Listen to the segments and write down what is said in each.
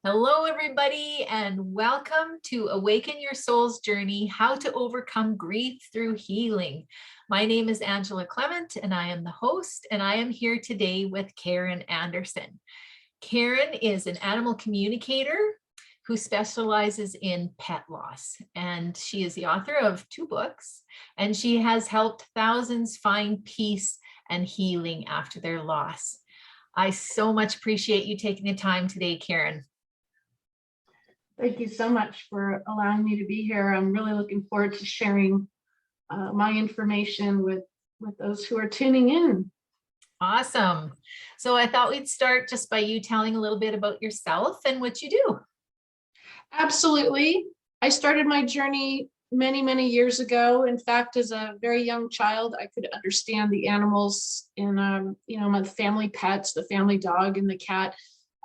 Hello, everybody, and welcome to Awaken Your Soul's Journey, How to Overcome Grief Through Healing. My name is Angela Clement, and I am the host, and I am here today with Karen Anderson. Karen is an animal communicator who specializes in pet loss, and she is the author of 2 books, and she has helped thousands find peace and healing after their loss. I so much appreciate you taking the time today, Karen. Thank you so much for allowing me to be here. I'm really looking forward to sharing my information with those who are tuning in. Awesome. So I thought we'd start just by you telling a little bit about yourself and what you do. Absolutely. I started my journey many years ago. In fact, as a very young child, I could understand the animals in, my family pets, the family dog and the cat.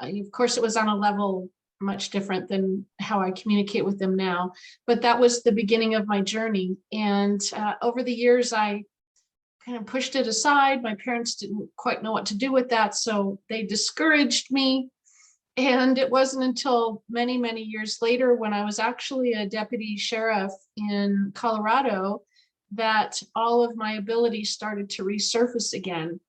Of course, it was on a level much different than how I communicate with them now. But that was the beginning of my journey. And over the years, I kind of pushed it aside. My parents didn't quite know what to do with that, so they discouraged me. And it wasn't until many years later, when I was actually a deputy sheriff in Colorado, that all of my abilities started to resurface again.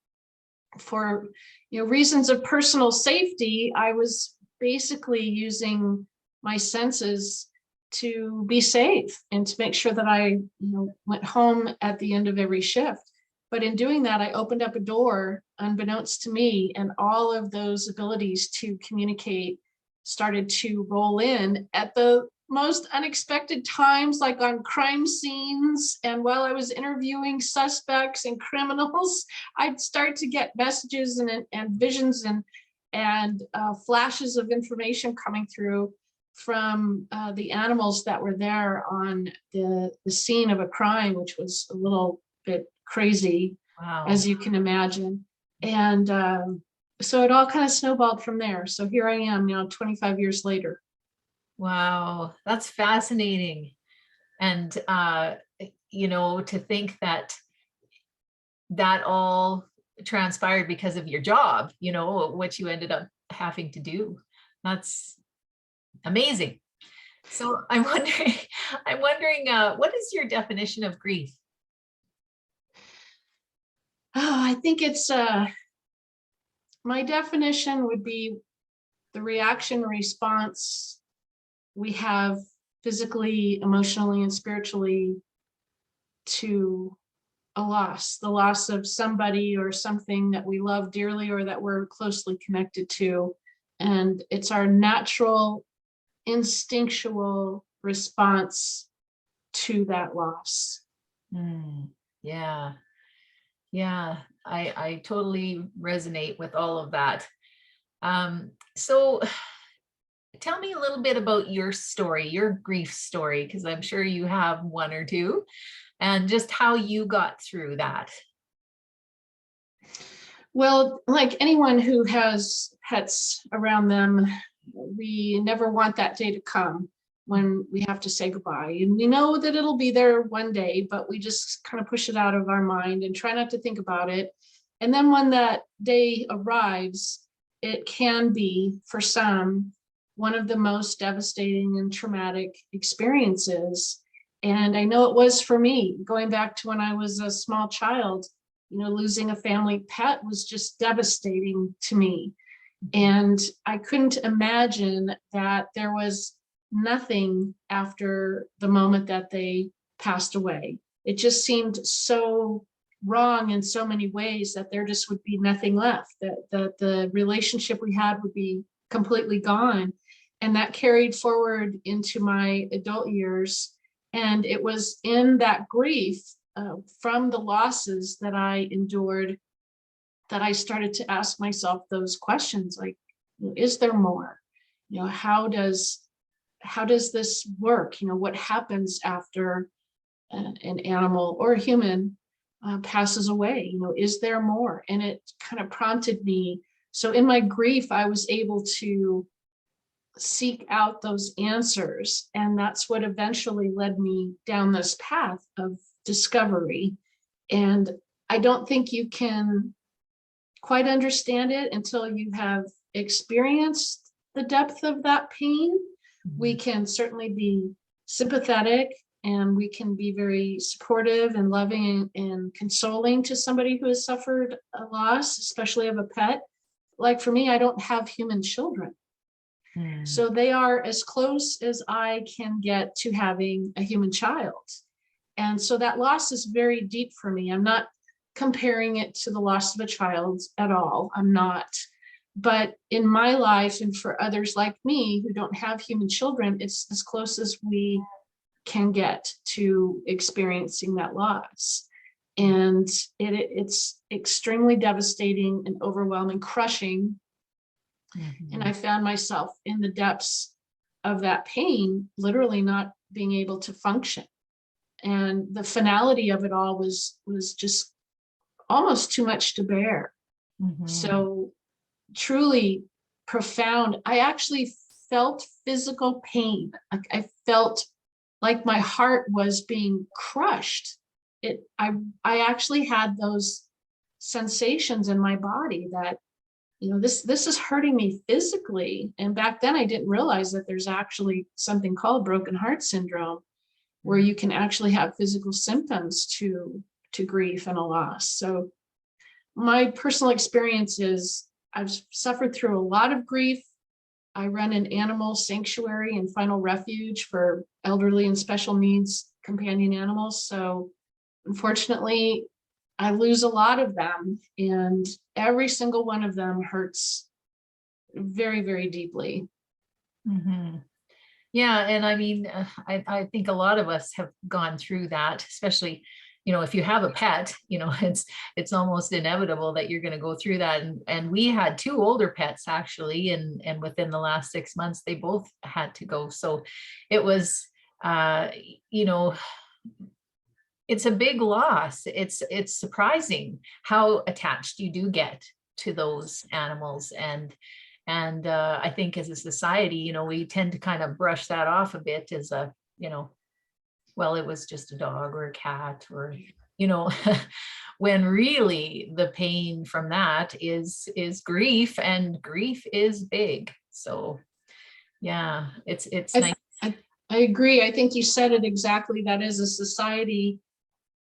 For reasons of personal safety, I was basically using my senses to be safe and to make sure that I went home at the end of every shift. But in doing that, I opened up a door unbeknownst to me, and all of those abilities to communicate started to roll in at the most unexpected times, like on crime scenes. And while I was interviewing suspects and criminals, I'd start to get messages and visions and flashes of information coming through from the animals that were there on the scene of a crime, which was a little bit crazy, Wow. as you can imagine. And so it all kind of snowballed from there. So here I am now, 25 years later. Wow, that's fascinating. And, to think that all transpired because of your job, what you ended up having to do. That's amazing. So I'm wondering, what is your definition of grief? Oh, I think it's my definition would be the reaction response we have physically, emotionally, and spiritually to a loss, the loss of somebody or something that we love dearly or that we're closely connected to. And it's our natural, instinctual response to that loss. Yeah. I totally resonate with all of that. So tell me a little bit about your story, your grief story, because I'm sure you have one or two, and just how you got through that. Well, like anyone who has pets around them, we never want that day to come when we have to say goodbye. And we know that it'll be there one day, but we just kind of push it out of our mind and try not to think about it. And then when that day arrives, it can be, for some, one of the most devastating and traumatic experiences. And I know it was for me, going back to when I was a small child. Losing a family pet was just devastating to me. And I couldn't imagine that there was nothing after the moment that they passed away. It just seemed so wrong in so many ways that there just would be nothing left, that the relationship we had would be completely gone. And that carried forward into my adult years. And it was in that grief from the losses that I endured that I started to ask myself those questions, like, is there more? How does this work? What happens after an animal or a human passes away? Is there more? And it kind of prompted me. So in my grief, I was able to seek out those answers. And that's what eventually led me down this path of discovery. And I don't think you can quite understand it until you have experienced the depth of that pain. We can certainly be sympathetic, and we can be very supportive and loving and consoling to somebody who has suffered a loss, especially of a pet. Like for me, I don't have human children. So they are as close as I can get to having a human child. And so that loss is very deep for me. I'm not comparing it to the loss of a child at all. I'm not. But in my life, and for others like me who don't have human children, it's as close as we can get to experiencing that loss. And it's extremely devastating and overwhelming, crushing. And I found myself in the depths of that pain, literally not being able to function. And the finality of it all was just almost too much to bear. So truly profound. I actually felt physical pain. Like I felt like my heart was being crushed. I actually had those sensations in my body that, this is hurting me physically. And back then I didn't realize that there's actually something called broken heart syndrome, where you can actually have physical symptoms to grief and a loss. So my personal experience is I've suffered through a lot of grief. I run an animal sanctuary and final refuge for elderly and special needs companion animals. So unfortunately, I lose a lot of them, and every single one of them hurts very, very deeply. Yeah, and I mean, I think a lot of us have gone through that, especially, if you have a pet, it's almost inevitable that you're going to go through that. And we had two older pets actually, and within the last 6 months, they both had to go. So it was, it's a big loss. It's surprising how attached you do get to those animals. And I think as a society, we tend to kind of brush that off a bit as a, well, it was just a dog or a cat, or, when really the pain from that is grief, and grief is big. So yeah, it's nice. I agree. I think you said it exactly. That as a society,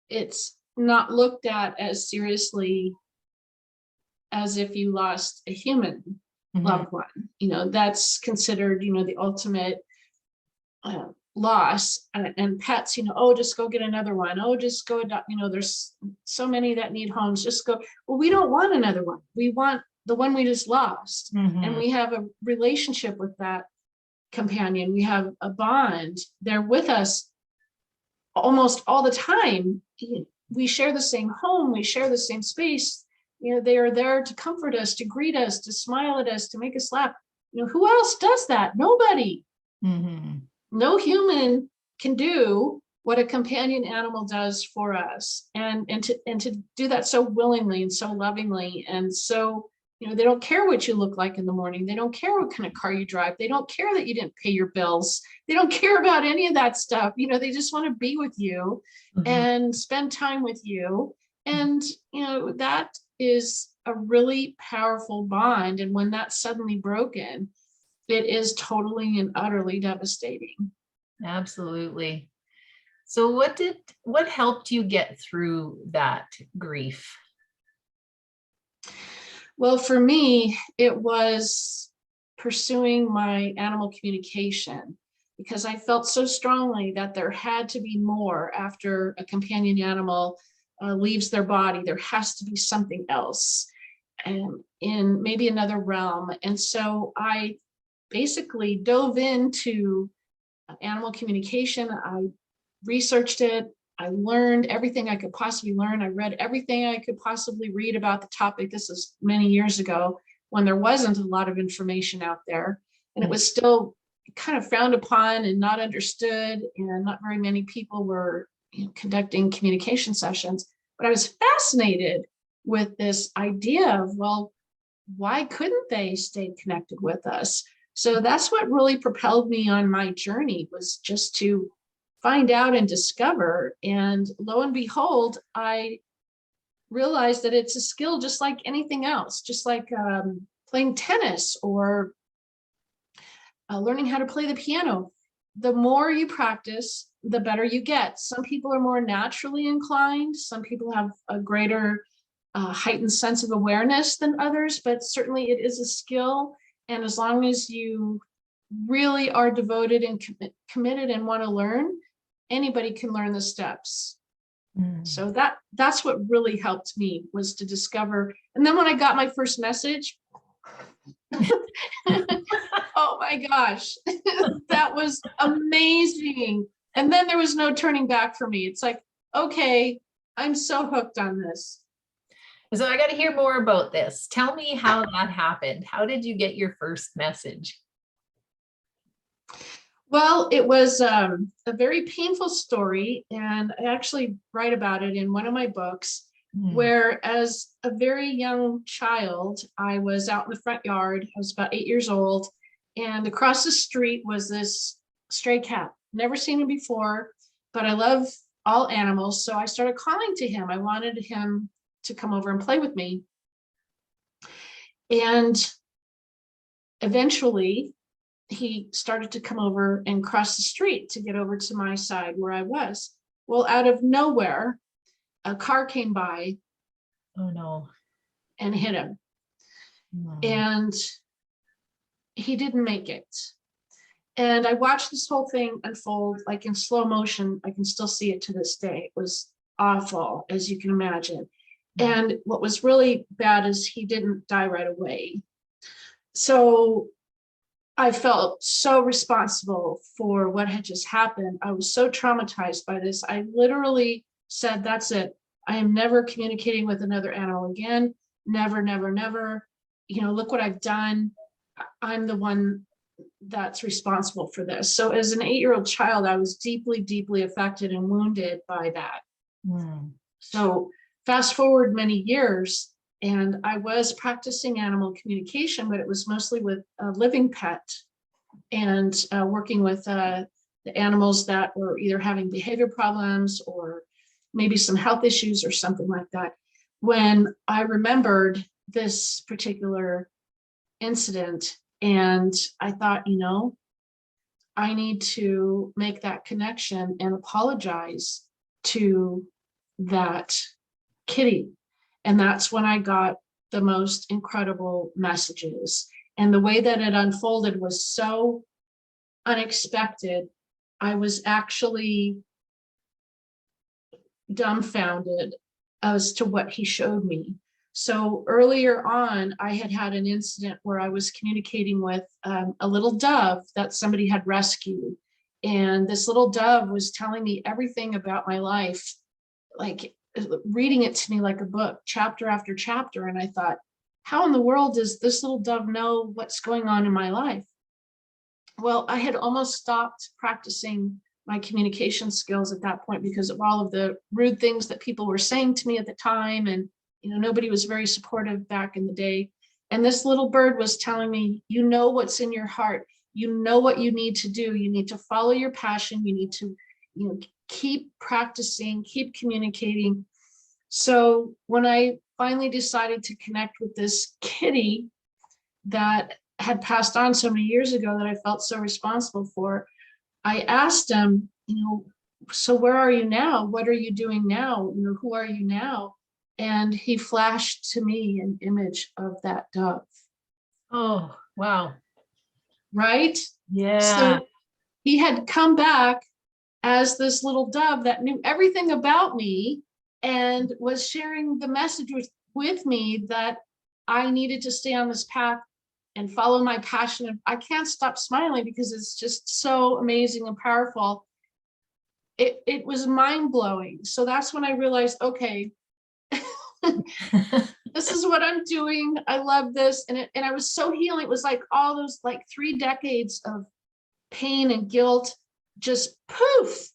it's not looked at as seriously as if you lost a human loved one. That's considered, the ultimate loss. And pets, oh, just go get another one. Oh, just go adopt. There's so many that need homes. Just go. Well, we don't want another one. We want the one we just lost. And we have a relationship with that companion. We have a bond. They're with us almost all the time. We share the same home. We share the same space. They are there to comfort us, to greet us, to smile at us, to make us laugh. Who else does that? Nobody. No human can do what a companion animal does for us, and to do that so willingly and so lovingly. And so, they don't care what you look like in the morning. They don't care what kind of car you drive. They don't care that you didn't pay your bills. They don't care about any of that stuff. They just want to be with you and spend time with you. And, that is a really powerful bond. And when that's suddenly broken, it is totally and utterly devastating. Absolutely. So what helped you get through that grief? Well, for me, it was pursuing my animal communication, because I felt so strongly that there had to be more after a companion animal leaves their body. There has to be something else, and in maybe another realm. And so I basically dove into animal communication. I researched it. I learned everything I could possibly learn. I read everything I could possibly read about the topic. This is many years ago, when there wasn't a lot of information out there, and it was still kind of frowned upon and not understood, and not very many people were conducting communication sessions. But I was fascinated with this idea of, well, why couldn't they stay connected with us? So that's what really propelled me on my journey, was just to find out and discover. And lo and behold, I realized that it's a skill just like anything else, just like playing tennis or learning how to play the piano. The more you practice, the better you get. Some people are more naturally inclined. Some people have a greater heightened sense of awareness than others, but certainly it is a skill. And as long as you really are devoted and committed and want to learn, anybody can learn the steps. So that's what really helped me, was to discover. And then when I got my first message, oh my gosh, that was amazing. And then there was no turning back for me. It's like, okay, I'm so hooked on this. So I got to hear more about this. Tell me how that happened. How did you get your first message? Well, it was a very painful story, and I actually write about it in one of my books, where as a very young child, I was out in the front yard. I was about 8 years old, and across the street was this stray cat. Never seen him before, but I love all animals, so I started calling to him. I wanted him to come over and play with me. And eventually, he started to come over and cross the street to get over to my side where I was. Well, out of nowhere, a car came by. Oh no. And hit him. No. And he didn't make it. And I watched this whole thing unfold like in slow motion. I can still see it to this day. It was awful, as you can imagine. And what was really bad is he didn't die right away. So I felt so responsible for what had just happened. I was so traumatized by this. I literally said, that's it. I am never communicating with another animal again. Never, never, never. You know, look what I've done. I'm the one that's responsible for this. So as an 8-year-old child, I was deeply, deeply affected and wounded by that. So fast forward many years, and I was practicing animal communication, but it was mostly with a living pet and working with the animals that were either having behavior problems or maybe some health issues or something like that. When I remembered this particular incident, and I thought, you know, I need to make that connection and apologize to that kitty. And that's when I got the most incredible messages. And the way that it unfolded was so unexpected. I was actually dumbfounded as to what he showed me. So earlier on, I had had an incident where I was communicating with a little dove that somebody had rescued. And this little dove was telling me everything about my life, like reading it to me like a book, chapter after chapter. And I thought, how in the world does this little dove know what's going on in my life? Well, I had almost stopped practicing my communication skills at that point because of all of the rude things that people were saying to me at the time. And, you know, nobody was very supportive back in the day. And this little bird was telling me, you know what's in your heart. You know what you need to do. You need to follow your passion. You need to, you know, keep practicing, keep communicating. So when I finally decided to connect with this kitty that had passed on so many years ago that I felt so responsible for, I asked him, you know, so where are you now? What are you doing now? You know, who are you now? And he flashed to me an image of that dove. Oh, wow. Right? Yeah. So he had come back as this little dove that knew everything about me and was sharing the message with me that I needed to stay on this path and follow my passion. I can't stop smiling because it's just so amazing and powerful. It was mind-blowing. So that's when I realized, okay, this is what I'm doing. I love this. And I was so healing. It was like all those like 3 decades of pain and guilt just poof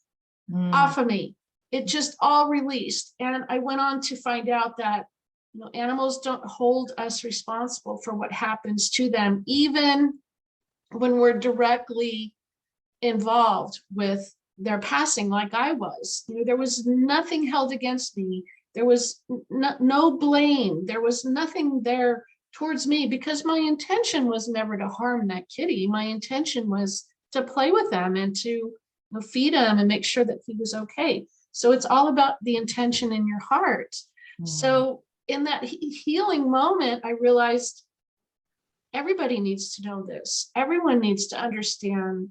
off of me. It just all released. And I went on to find out that, you know, animals don't hold us responsible for what happens to them, even when we're directly involved with their passing, like I was. You know, there was nothing held against me. There was no blame. There was nothing there towards me, because my intention was never to harm that kitty. My intention was to play with them and to, you know, feed him and make sure that he was okay. So it's all about the intention in your heart. So in that healing moment, I realized everybody needs to know this. Everyone needs to understand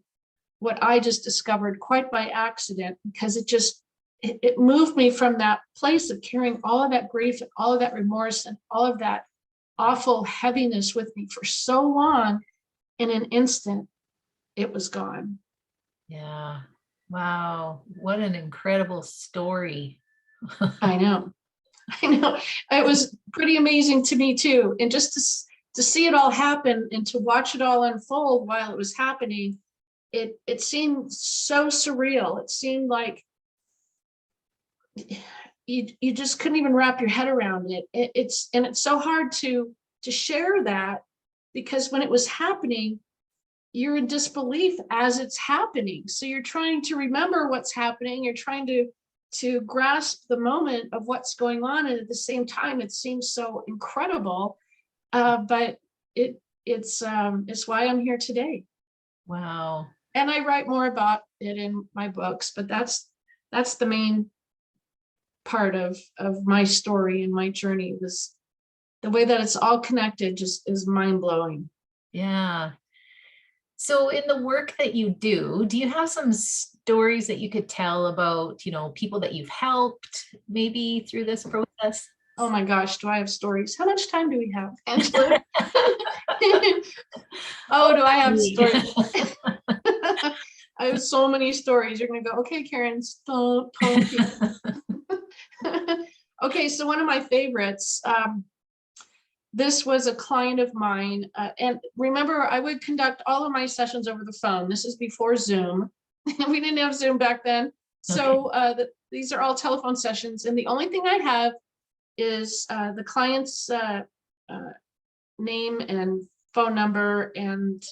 what I just discovered quite by accident, because it moved me from that place of carrying all of that grief and all of that remorse and all of that awful heaviness with me for so long. In an instant, it was gone. Yeah. Wow. What an incredible story. I know. I know. It was pretty amazing to me too. And just to see it all happen and to watch it all unfold while it was happening, it seemed so surreal. It seemed like you just couldn't even wrap your head around it. It's so hard to share that, because when it was happening, you're in disbelief as it's happening. So you're trying to remember what's happening. You're trying to grasp the moment of what's going on, and at the same time, it seems so incredible. But it's why I'm here today. Wow. And I write more about it in my books, but that's the main part of my story and my journey. Was the way that it's all connected just is mind-blowing. Yeah. So in the work that you do you have some stories that you could tell about, you know, people that you've helped maybe through this process? Oh my gosh, do I have stories? How much time do we have, Angela? Oh, do I have stories? I have so many stories. You're gonna go, okay, Karen, stop talking. Okay, so one of my favorites, this was a client of mine, and remember, I would conduct all of my sessions over the phone. This is before Zoom. We didn't have Zoom back then. So these are all telephone sessions, and the only thing I have is the client's name and phone number and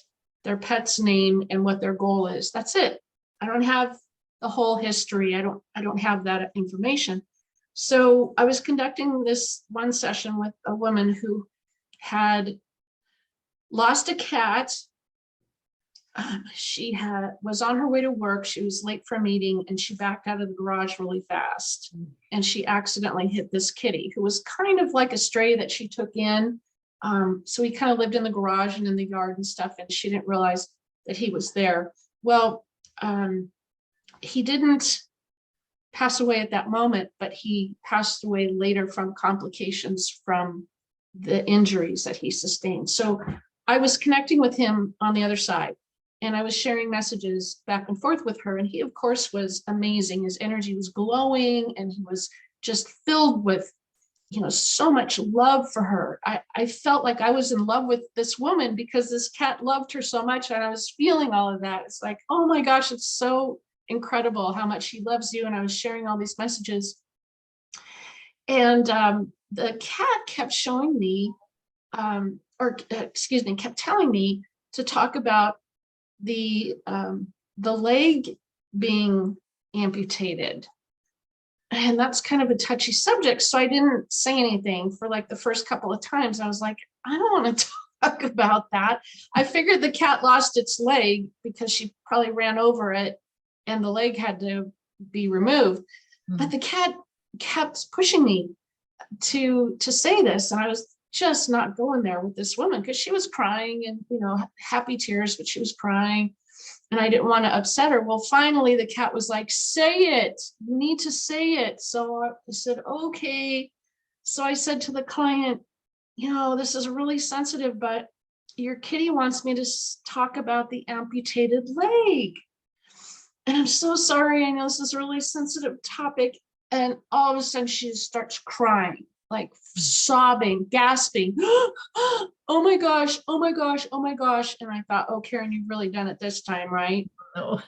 their pet's name and what their goal is. That's it. I don't have the whole history. I don't have that information. So I was conducting this one session with a woman who had lost a cat. She was on her way to work. She was late for a meeting, and she backed out of the garage really fast. And she accidentally hit this kitty, who was kind of like a stray that she took in. So he kind of lived in the garage and in the yard and stuff, and she didn't realize that he was there. Well, he didn't pass away at that moment, but he passed away later from complications from the injuries that he sustained. So I was connecting with him on the other side, and I was sharing messages back and forth with her. And he, of course, was amazing. His energy was glowing, and he was just filled with, you know, so much love for her. I felt like I was in love with this woman because this cat loved her so much, and I was feeling all of that. It's like, oh my gosh, it's so incredible how much she loves you. And I was sharing all these messages, and the cat kept showing me, kept telling me to talk about the leg being amputated. And that's kind of a touchy subject. So I didn't say anything for like the first couple of times. I was like, I don't want to talk about that. I figured the cat lost its leg because she probably ran over it and the leg had to be removed. But the cat kept pushing me to say this. And I was just not going there with this woman because she was crying, and, you know, happy tears, but she was crying. And I didn't want to upset her. Well, finally, the cat was like, say it. You need to say it. So I said, okay. So I said to the client, you know, this is really sensitive, but your kitty wants me to talk about the amputated leg. And I'm so sorry. I know this is a really sensitive topic. And all of a sudden, she starts crying, like sobbing, gasping. Oh my gosh, oh my gosh, oh my gosh. And I thought, oh, Karen, you've really done it this time, right? Oh.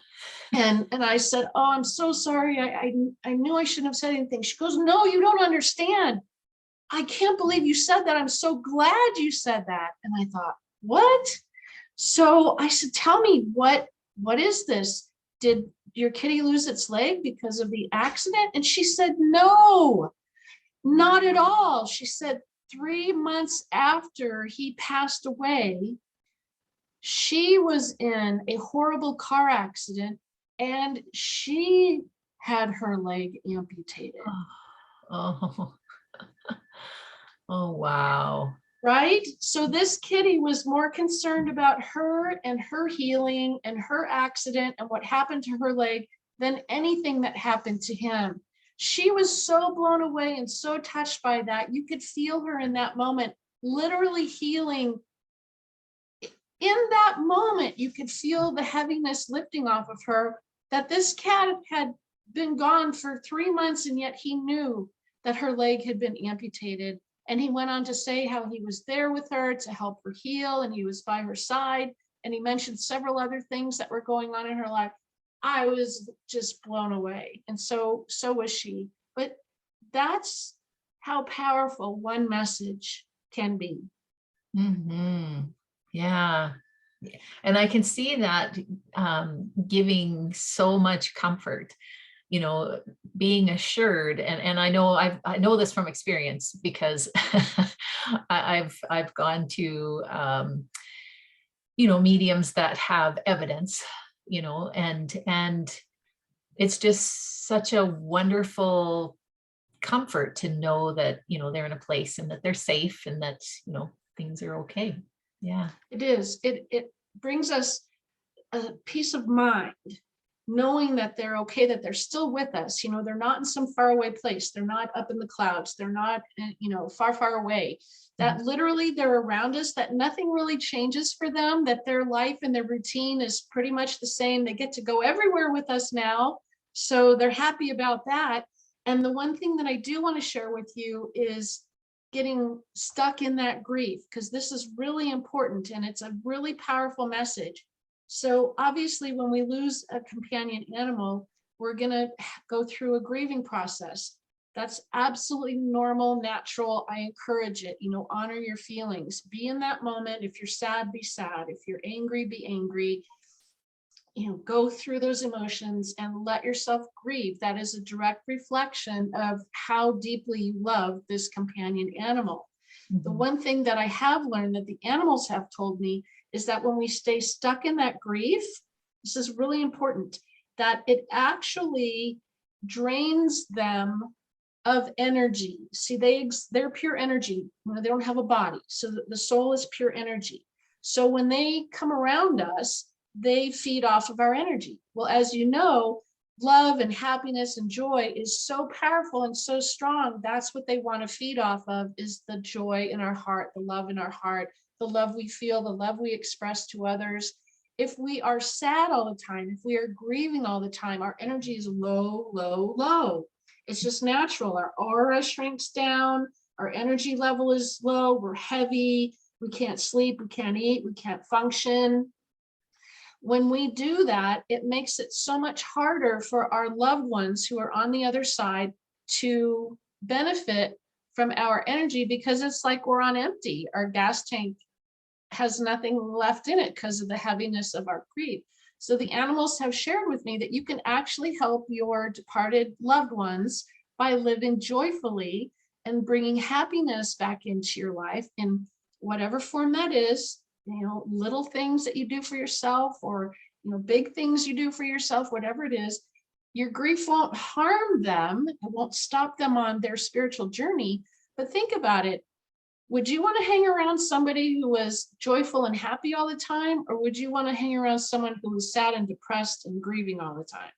And I said, oh, I'm so sorry. I knew I shouldn't have said anything. She goes, no, you don't understand. I can't believe you said that. I'm so glad you said that. And I thought, what? So I said, tell me, what is this? Did your kitty lose its leg because of the accident? And she said, no, not at all. She said, 3 months after he passed away, she was in a horrible car accident and she had her leg amputated. Oh, oh, wow. Right? So this kitty was more concerned about her and her healing and her accident and what happened to her leg than anything that happened to him. She was so blown away and so touched by that. You could feel her in that moment, literally healing. In that moment, you could feel the heaviness lifting off of her, that this cat had been gone for 3 months, and yet he knew that her leg had been amputated. And he went on to say how he was there with her to help her heal, and he was by her side. And he mentioned several other things that were going on in her life. I was just blown away. And so was she. But that's how powerful one message can be. Yeah. And I can see that giving so much comfort, being assured. And I know this from experience, because I've gone to mediums that have evidence, and it's just such a wonderful comfort to know that they're in a place and that they're safe and that things are okay. Yeah. It is. It brings us a peace of mind, knowing that they're okay, that they're still with us. They're not in some faraway place. They're not up in the clouds. They're not, far, far away. That literally they're around us, that nothing really changes for them, that their life and their routine is pretty much the same. They get to go everywhere with us now. So they're happy about that. And the one thing that I do want to share with you is getting stuck in that grief, because this is really important and it's a really powerful message. So obviously, when we lose a companion animal, we're going to go through a grieving process. That's absolutely normal, natural. I encourage it. Honor your feelings. Be in that moment. If you're sad, be sad. If you're angry, be angry. Go through those emotions and let yourself grieve. That is a direct reflection of how deeply you love this companion animal. The one thing that I have learned that the animals have told me is that when we stay stuck in that grief, this is really important, that it actually drains them of energy. See, they're pure energy. They don't have a body. So the soul is pure energy. So when they come around us, they feed off of our energy. Well, as you know, love and happiness and joy is so powerful and so strong. That's what they want to feed off of, is the joy in our heart, the love in our heart, the love we feel, the love we express to others. If we are sad all the time, if we are grieving all the time, our energy is low, low, low. It's just natural. Our aura shrinks down. Our energy level is low. We're heavy. We can't sleep. We can't eat. We can't function. When we do that, it makes it so much harder for our loved ones who are on the other side to benefit from our energy, because it's like we're on empty. Our gas tank has nothing left in it because of the heaviness of our grief. So the animals have shared with me that you can actually help your departed loved ones by living joyfully and bringing happiness back into your life in whatever form that is. Little things that you do for yourself, or big things you do for yourself, whatever it is. Your grief won't harm them. It won't stop them on their spiritual journey. But think about it. Would you want to hang around somebody who was joyful and happy all the time? Or would you want to hang around someone who was sad and depressed and grieving all the time?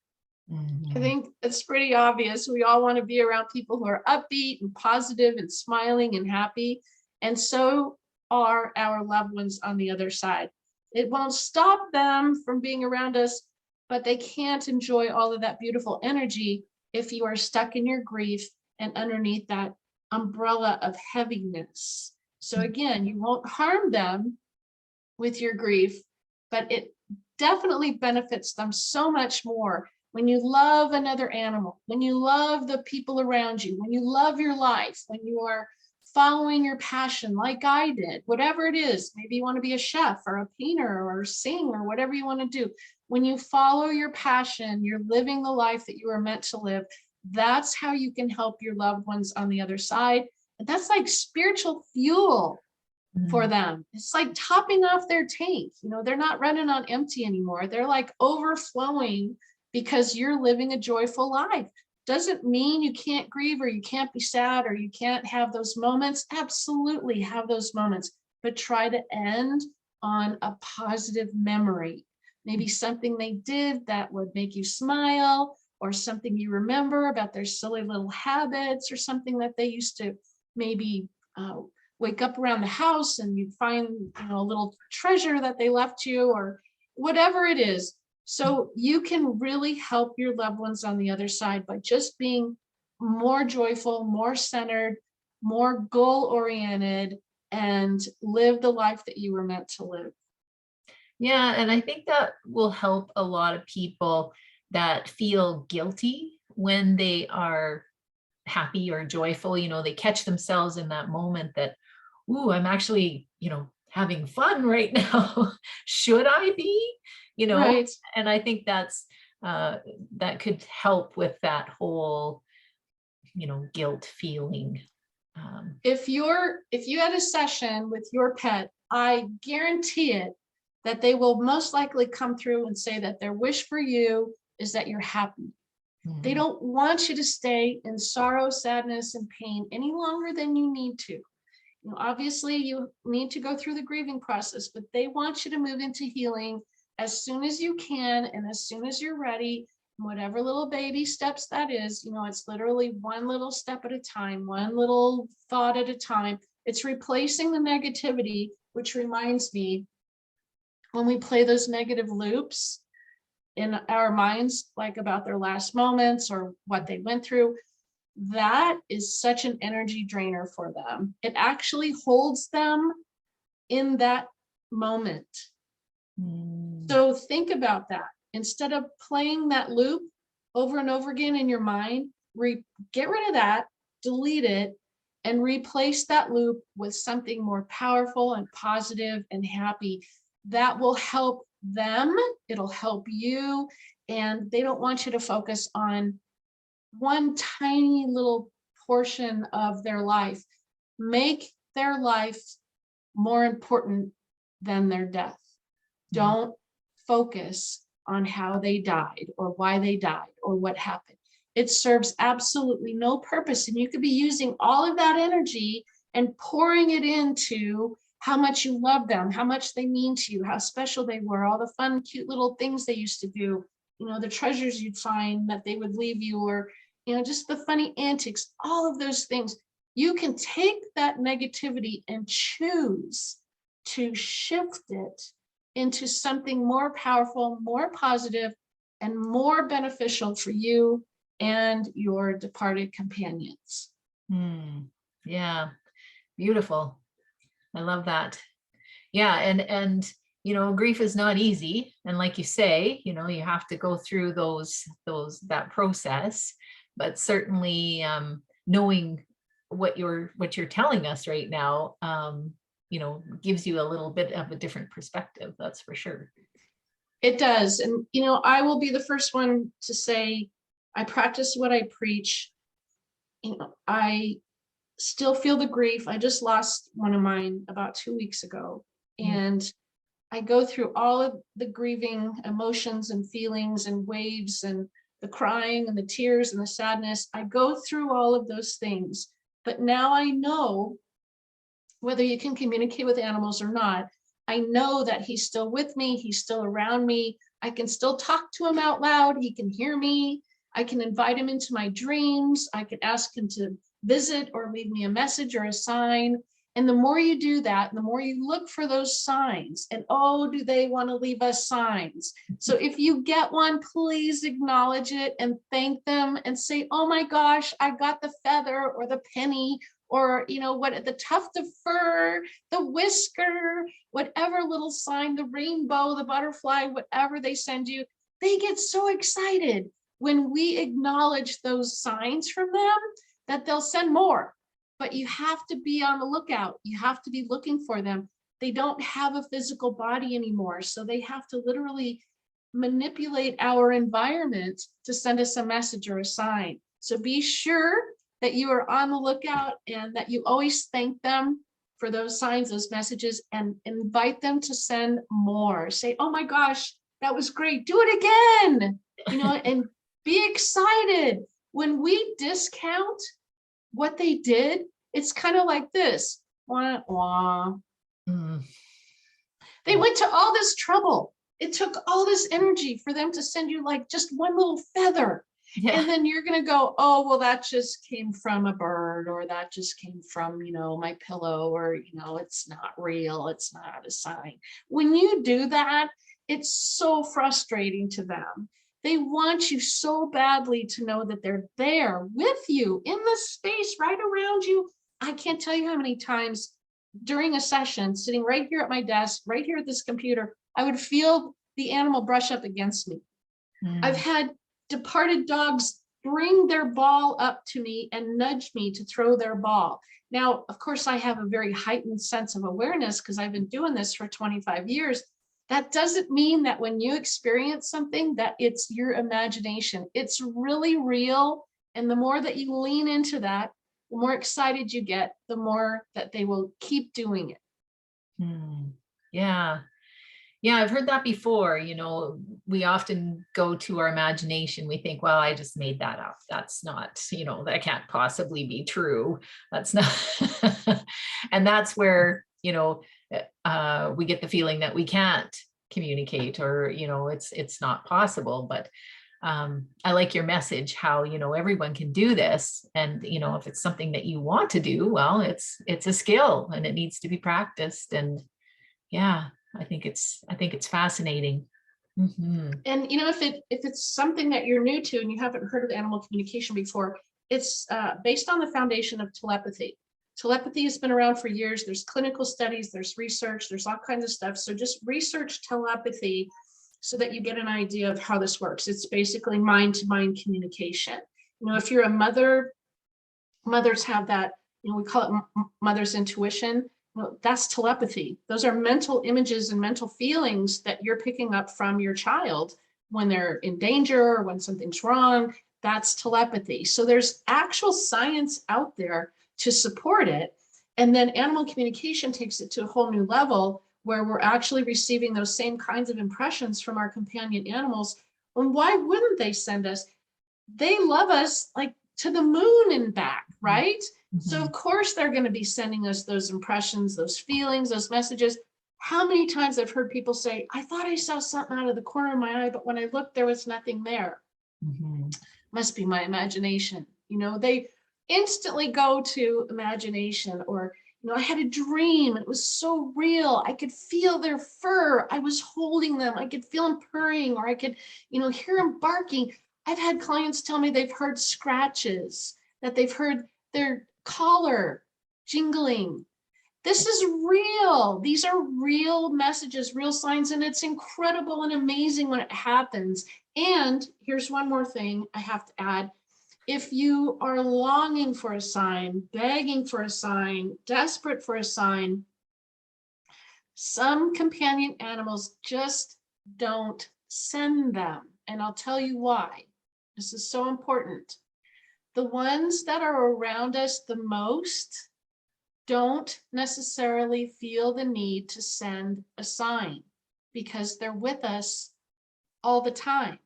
I think it's pretty obvious. We all want to be around people who are upbeat and positive and smiling and happy. And so are our loved ones on the other side. It won't stop them from being around us, but they can't enjoy all of that beautiful energy if you are stuck in your grief and underneath that umbrella of heaviness. So again, you won't harm them with your grief, but it definitely benefits them so much more when you love another animal, when you love the people around you, when you love your life, when you are following your passion like I did, whatever it is. Maybe you want to be a chef or a painter or sing or whatever you want to do. When you follow your passion, you're living the life that you are meant to live. That's how you can help your loved ones on the other side. That's like spiritual fuel for Mm. them. It's like topping off their tank. They're not running on empty anymore. They're like overflowing because you're living a joyful life. Doesn't mean you can't grieve or you can't be sad or you can't have those moments. Absolutely have those moments, but try to end on a positive memory. Maybe something they did that would make you smile, or something you remember about their silly little habits, or something that they used to maybe wake up around the house and you find a little treasure that they left you, or whatever it is. So you can really help your loved ones on the other side by just being more joyful, more centered, more goal oriented, and live the life that you were meant to live. Yeah, and I think that will help a lot of people that feel guilty when they are happy or joyful. They catch themselves in that moment that, ooh, I'm actually, having fun right now. Should I be? You know, Right. and I think that could help with that whole, guilt feeling. Um, If you had a session with your pet, I guarantee it that they will most likely come through and say that their wish for you is that you're happy. They mhm. don't want you to stay in sorrow, sadness, and pain any longer than you need to. Obviously, you need to go through the grieving process, but they want you to move into healing as soon as you can and as soon as you're ready. Whatever little baby steps that is, it's literally one little step at a time, one little thought at a time. It's replacing the negativity, which reminds me, when we play those negative loops in our minds, like about their last moments or what they went through, that is such an energy drainer for them. It actually holds them in that moment. Mm. So think about that. Instead of playing that loop over and over again in your mind, get rid of that, delete it, and replace that loop with something more powerful and positive and happy. That will help them. It'll help you. And they don't want you to focus on one tiny little portion of their life. Make their life more important than their death. Mm. Don't focus on how they died or why they died or what happened. It serves absolutely no purpose. And you could be using all of that energy and pouring it into how much you love them, how much they mean to you, how special they were, all the fun, cute little things they used to do, the treasures you'd find that they would leave you, or, just the funny antics, all of those things. You can take that negativity and choose to shift it into something more powerful, more positive, and more beneficial for you and your departed companions. Mm. Yeah, beautiful. I love that. Yeah, and grief is not easy, and like you say, you have to go through that process, but certainly knowing what you're telling us right now, gives you a little bit of a different perspective, that's for sure. It does. And, I will be the first one to say, I practice what I preach. I still feel the grief. I just lost one of mine about 2 weeks ago. Mm. And I go through all of the grieving emotions and feelings and waves and the crying and the tears and the sadness. I go through all of those things. But now I know, whether you can communicate with animals or not, I know that he's still with me. He's still around me. I can still talk to him out loud. He can hear me. I can invite him into my dreams. I can ask him to visit or leave me a message or a sign. And the more you do that, the more you look for those signs. And oh, do they want to leave us signs? So if you get one, please acknowledge it and thank them and say, oh my gosh, I got the feather or the penny, or what, the tuft of fur, the whisker, whatever little sign, the rainbow, the butterfly, whatever they send you. They get so excited when we acknowledge those signs from them that they'll send more. But you have to be on the lookout. You have to be looking for them. They don't have a physical body anymore, so they have to literally manipulate our environment to send us a message or a sign. So be sure that you are on the lookout and that you always thank them for those signs, those messages, and invite them to send more. Say, oh my gosh, that was great. Do it again, and be excited. When we discount what they did, it's kind of like this. Wah, wah. Mm. They went to all this trouble. It took all this energy for them to send you like just one little feather. Yeah. And then you're going to go, oh, well, that just came from a bird, or that just came from, my pillow, or, it's not real. It's not a sign. When you do that, it's so frustrating to them. They want you so badly to know that they're there with you in the space right around you. I can't tell you how many times during a session, sitting right here at my desk, right here at this computer, I would feel the animal brush up against me. I've had departed dogs bring their ball up to me and nudge me to throw their ball. Now, of course, I have a very heightened sense of awareness because I've been doing this for 25 years. That doesn't mean that when you experience something that it's your imagination. It's really real. And the more that you lean into that, the more excited you get, the more that they will keep doing it. Yeah. Yeah, I've heard that before. We often go to our imagination. We think, well, I just made that up. That's not, that can't possibly be true. That's not. And that's where, we get the feeling that we can't communicate, or, it's not possible. But I like your message, how, everyone can do this. And, if it's something that you want to do, well, it's a skill and it needs to be practiced. And yeah, I think it's fascinating. Mm-hmm. And if it's something that you're new to and you haven't heard of animal communication before, it's based on the foundation of telepathy. Telepathy has been around for years. There's clinical studies, there's research, there's all kinds of stuff. So just research telepathy so that you get an idea of how this works. It's basically mind-to-mind communication. If you're a mother, mothers have that, we call it mother's intuition. Well, that's telepathy. Those are mental images and mental feelings that you're picking up from your child when they're in danger or when something's wrong. That's telepathy. So there's actual science out there to support it. And then animal communication takes it to a whole new level where we're actually receiving those same kinds of impressions from our companion animals. And why wouldn't they send us? They love us like to the moon and back, right? Mm-hmm. So of course they're going to be sending us those impressions, those feelings, those messages. How many times I've heard people say, I thought I saw something out of the corner of my eye, but when I looked, there was nothing there. Mm-hmm. Must be my imagination. They instantly go to imagination. Or, I had a dream. It was so real. I could feel their fur. I was holding them. I could feel them purring, or I could, hear them barking. I've had clients tell me they've heard scratches, that they've heard their collar jingling. This is real. These are real messages, real signs, and it's incredible and amazing when it happens. And here's one more thing I have to add. If you are longing for a sign, begging for a sign, desperate for a sign, some companion animals just don't send them. And I'll tell you why. This is so important. The ones that are around us the most don't necessarily feel the need to send a sign because they're with us all the time.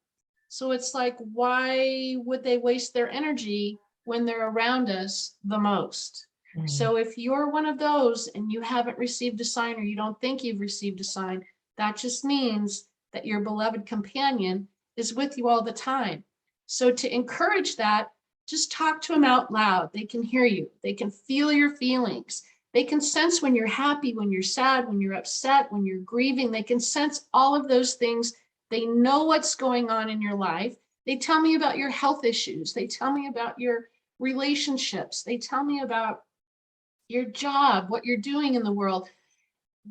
So it's like, why would they waste their energy when they're around us the most? Mm-hmm. So if you're one of those and you haven't received a sign, or you don't think you've received a sign, that just means that your beloved companion is with you all the time. So to encourage that, just talk to them out loud. They can hear you. They can feel your feelings. They can sense when you're happy, when you're sad, when you're upset, when you're grieving. They can sense all of those things. They know what's going on in your life. They tell me about your health issues. They tell me about your relationships. They tell me about your job, what you're doing in the world.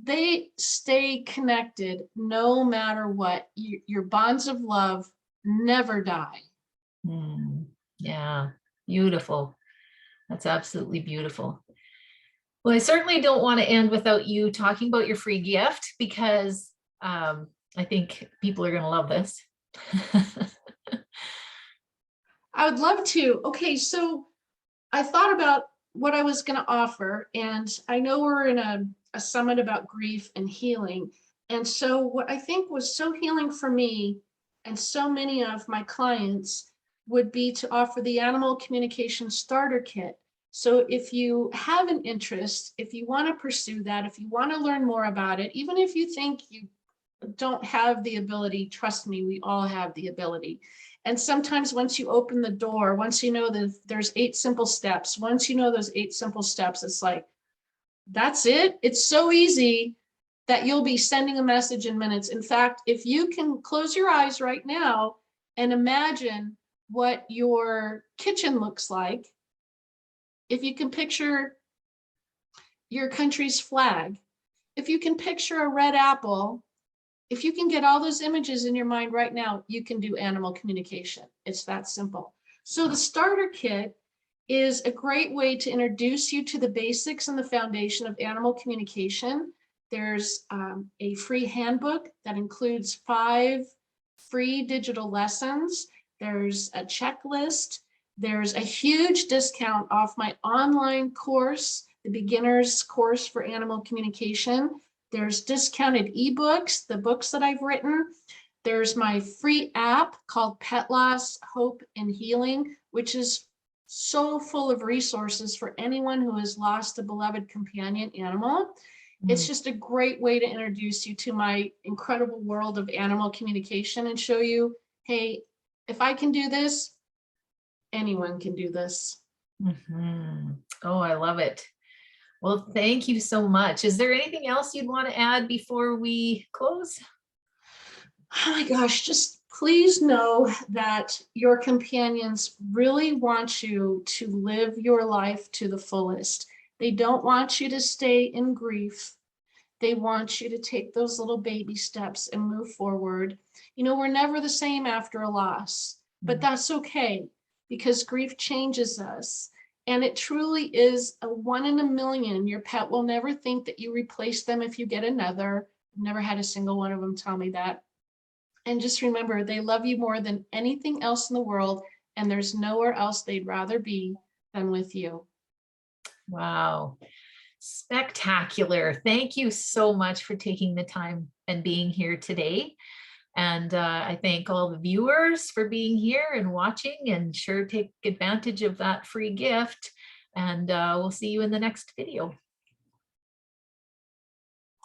They stay connected no matter what. Your bonds of love never die. Yeah, beautiful. That's absolutely beautiful. Well, I certainly don't want to end without you talking about your free gift, because I think people are going to love this. I would love to. Okay, so I thought about what I was going to offer, and I know we're in a summit about grief and healing. And so, what I think was so healing for me and so many of my clients would be to offer the Animal Communication Starter Kit. So, if you have an interest, if you want to pursue that, if you want to learn more about it, even if you think you don't have the ability, trust me, we all have the ability. And sometimes once you open the door, once you know that there's 8 simple steps, once you know those 8 simple steps, it's like, that's it. It's so easy that you'll be sending a message in minutes. In fact, if you can close your eyes right now and imagine what your kitchen looks like, if you can picture your country's flag, if you can picture a red apple, if you can get all those images in your mind right now, you can do animal communication. It's that simple. So the starter kit is a great way to introduce you to the basics and the foundation of animal communication. There's a free handbook that includes 5 free digital lessons. There's a checklist. There's a huge discount off my online course, the beginner's course for animal communication. There's discounted ebooks, the books that I've written. There's my free app called Pet Loss, Hope, and Healing, which is so full of resources for anyone who has lost a beloved companion animal. It's just a great way to introduce you to my incredible world of animal communication and show you, hey, if I can do this, anyone can do this. Oh, I love it. Well, thank you so much. Is there anything else you'd want to add before we close? Oh my gosh, just please know that your companions really want you to live your life to the fullest. They don't want you to stay in grief. They want you to take those little baby steps and move forward. You know, we're never the same after a loss, but that's okay because grief changes us. And it truly is a 1 in a million. Your pet will never think that you replace them if you get another. I've never had a single one of them tell me that. And just remember, they love you more than anything else in the world, and there's nowhere else they'd rather be than with you. Wow. Spectacular. Thank you so much for taking the time and being here today. And I thank all the viewers for being here and watching, and sure take advantage of that free gift. And we'll see you in the next video.